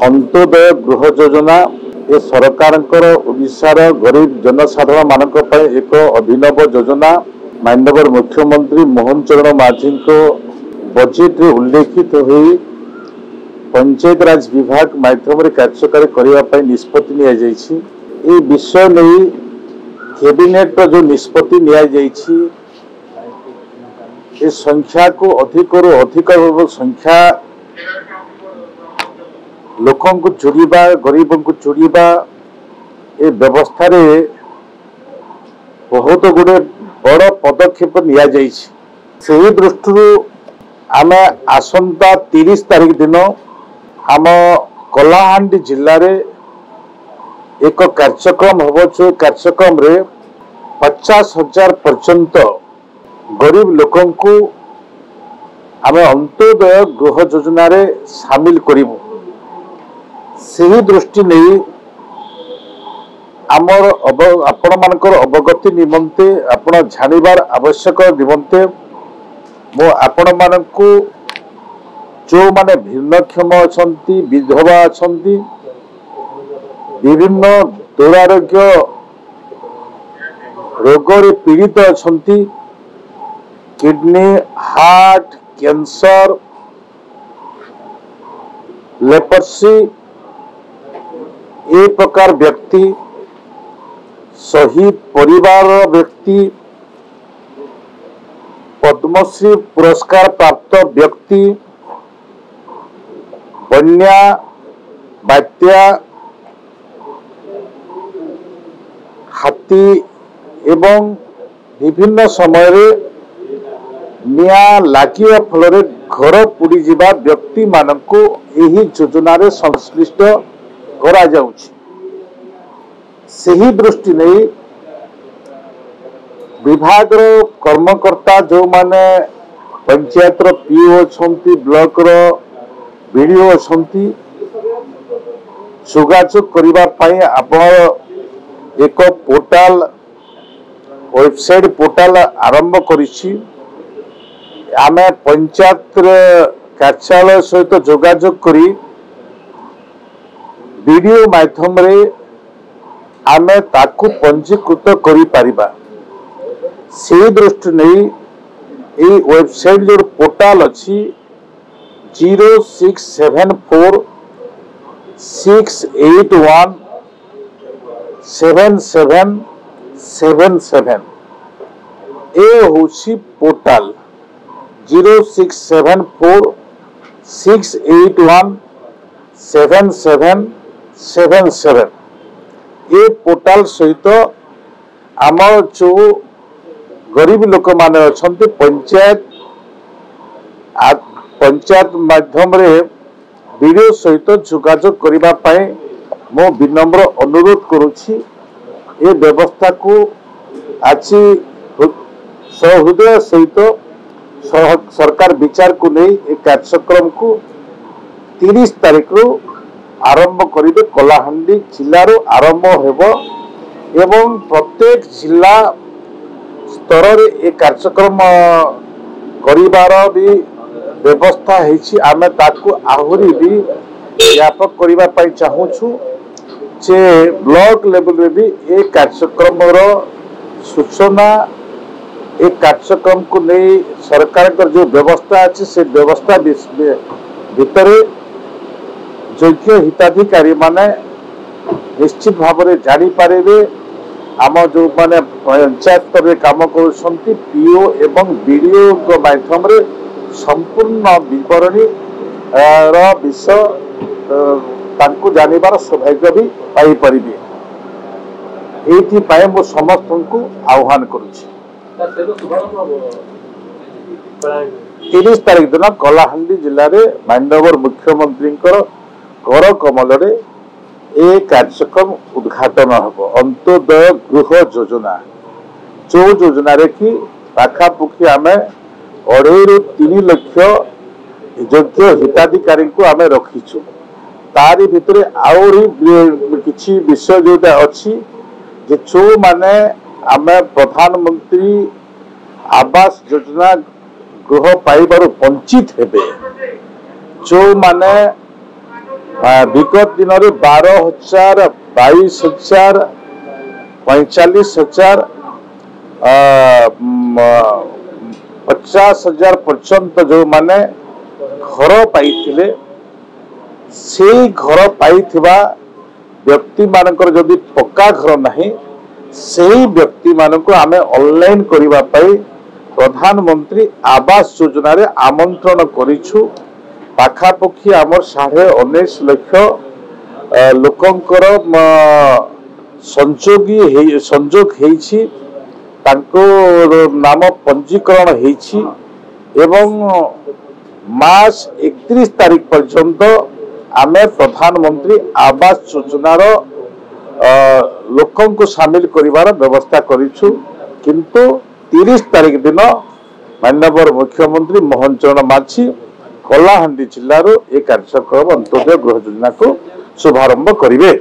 अंत्योदय गृह योजना ए सरकार ओडिशार गरीब जनसाधारण मानक एक अभिनव योजना माननीय मुख्यमंत्री मोहन चरण माझी बजेट रे उल्लेखित हुई पंचायत राज विभाग माध्यम कार्यकारी करने निष्पत्ति नि विषय नहीं कैबिनेट जो निष्पत्ति नि संख्या को अधिक अधिक संख्या लोकों को जोड़िबा गरीबों को जोड़िबा ए व्यवस्था रे बहुत गुड़े बड़ पदक्षेप निया जाइछि। सही दृष्टि आम आसंता 30 तारीख दिन आम कलाहांडी जिले रे एक कार्यक्रम हम जो कार्यक्रम रे 50,000 पर्यंत गरीब लोकों को आम अंत्योदय गृह योजना रे शामिल करिबु। सही दृष्टि नहीं आमर आपण मानकर अवगति निमंते आपण जानिबार आवश्यक निमंते मो आपण मानकु जो माने भिन्नक्षम अछंती विधवा अछंती विभिन्न दुरारोग्य रोग रे पीड़ित अछंती किडनी हार्ट कैंसर लेपर्सी ए प्रकार व्यक्ति शहीद परिवार व्यक्ति पद्मश्री पुरस्कार प्राप्त व्यक्ति बन्या बात्या हाथी एवं विभिन्न समय निया लागिया फल घर पुड़ी जीवा व्यक्ति मानक यही योजना रे संश्लिष्ट करा जाउछि। सही दृष्टि नहीं विभाग कर्मकर्ता जो माने पंचायत पीओ अछंती ब्लॉक बीडीओ अछंती जोगाजोग करिबा पई आपण एक पोर्टाल वेबसाइट पोर्टाल आरंभ करिछि। आमे पंचायत कार्यालय सहित जोगाजोग करी वीडियो माध्यम रे आमे ताकू पंजीकृत करी पारिबा। से दृष्टि नहीं ये वेबसाइट जो पोर्टाल अच्छी 0674 681 7777 ए होची पोर्टाल 0674 681 7777 ये पोर्टाल सहित आम जो गरीब लोक माने अछंती पंचायत माध्यम रे वीडियो सहित जोगाजोग करिबा पई मो विनम्र अनुरोध करुछि। ये व्यवस्था को आज सहृदय सहित सरकार विचार को नहीं ए कार्यक्रम को 30 तारीख रु आरंभ करिबे। कलाहांडी जिल्ला रो आरंभ हेबो एवं प्रत्येक जिला स्तर रे ए कार्यक्रम करिबार भी व्यवस्था हेछि। आमे ताकू आहुरी भी व्यापक करिबा पई चाहूछु जे ब्लॉक लेवल रे भी ए कार्यक्रम रो सूचना ए कार्यक्रम को नहीं सरकार कर जो व्यवस्था अछि से व्यवस्था भितरे योग्य हिताधिकारी माने निश्चित भाव में जानी पारे। आम जो माने पंचायत स्तर में काम कर पीओ एवं बीडीओ माध्यम रे संपूर्ण विवरणी विषय तांको जानिबार सौभाग्य भी पाई परिबे। एथि पाए मो समस्त को आह्वान करुछि। 30 तारीख दिन कलाहांडी जिले में माननीय मुख्यमंत्री कर कमल ए कार्यक्रम उद्घाटन हम अंत्योदय गृह योजना जो योजना रे कि पाखापुखी आम 2.5 ରୁ 3 लाख योग्य हिताधिकारी को आम रखीचु। तारी भितर आउरी किछि विषय जोटा अच्छी जो माने आम प्रधानमंत्री आवास योजना गृह पाइबार वंचित हेबे जो माने विगत दिन में 12,000 22,000 45,000 50,000 पर्यंत जो माने घर पाई से घर पाई व्यक्ति मानकर जदि पक्का घर नहीं से व्यक्ति मानक आमे ऑनलाइन करिबा पाई प्रधानमंत्री आवास योजना रे आमंत्रण करिछु। पाखापाखि आमर 19.5 लाख लोकंकर संजोग हेछि तांको नाम पंजीकरण हेछि एवं मार्च 31 तारीख पर्यंत आमे प्रधानमंत्री आवास योजनार लोकं को शामिल करिवार व्यवस्था करिछु। किंतु 30 तारीख दिन माननीय मुख्यमंत्री मोहन चरण माझी कलाहांडी जिल्लार ए कार्यक्रम अंत्योदय गृह योजना को शुभारंभ करिवे।